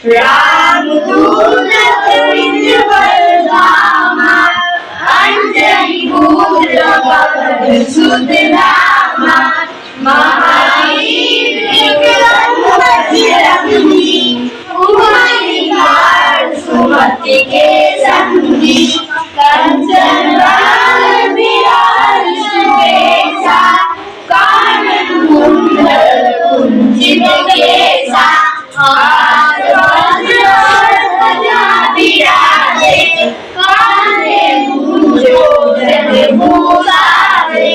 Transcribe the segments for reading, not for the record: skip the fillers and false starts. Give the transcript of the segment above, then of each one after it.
रामदूत बलधामा अंजनी पुत्र पवन सुत नामा महावीर विक्रम बजरंगी कुमारी काल सुमति के संगी कंचन वरण विराज सुबेसा कानन कुंडल कुंचित केसा हाथ वज्र और ध्वजा विराजे कांधे मूंजोधर भूषाजे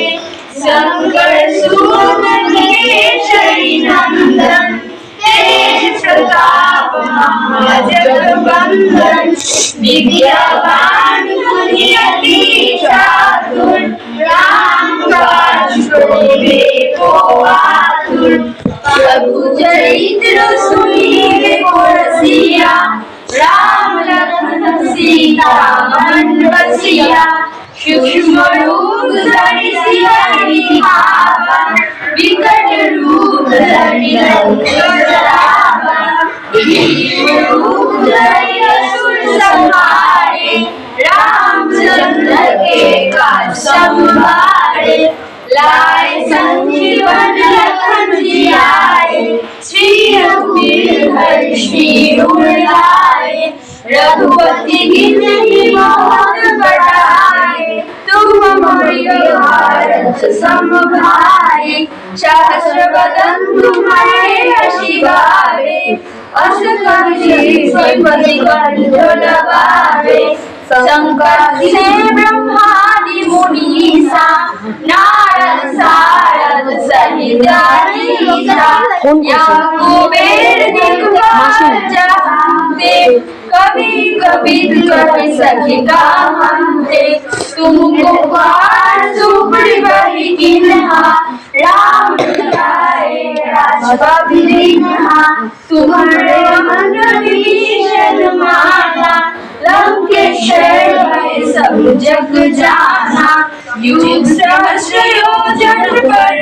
शंकर सूत केसरी नंदन तेज प्रताप महाजगवंदन विद्यावान बुद्धिमती चातुर राम काज शोभे को आतुर प्रभु चरित्र सुनीले रसिया राम लखन सीता मन बसिया सूक्ष्म रूप धरि सियहि दिखावा विकट रूप धरि लंक जरावा भीम रूप धरि असुर संहारे रामचंद्र के काज संभारे लाए संजीवन लखन जियाए श्री रघुवीर हर्ष उर लाए रघुपति गिनहि बहुत बढ़ाए तुम मरि भारत सम भाई सहस्र बदन तुम्हारे यशि गावे अस कपि कंठ लगावे संकर्षे ब्रह्मादि मुनीसा नारद सारद सहित अहीसा या कुबेर दिक्पाल जहांते कभी कभी कभी सखी कहांते तुमको पार सुपड़ी बही किन्हा राम लाए राजपद दीन्हा तुम्हारे मन भीषण माना लंकेश्वर है सब जग जाना युग सहस्र योजन पर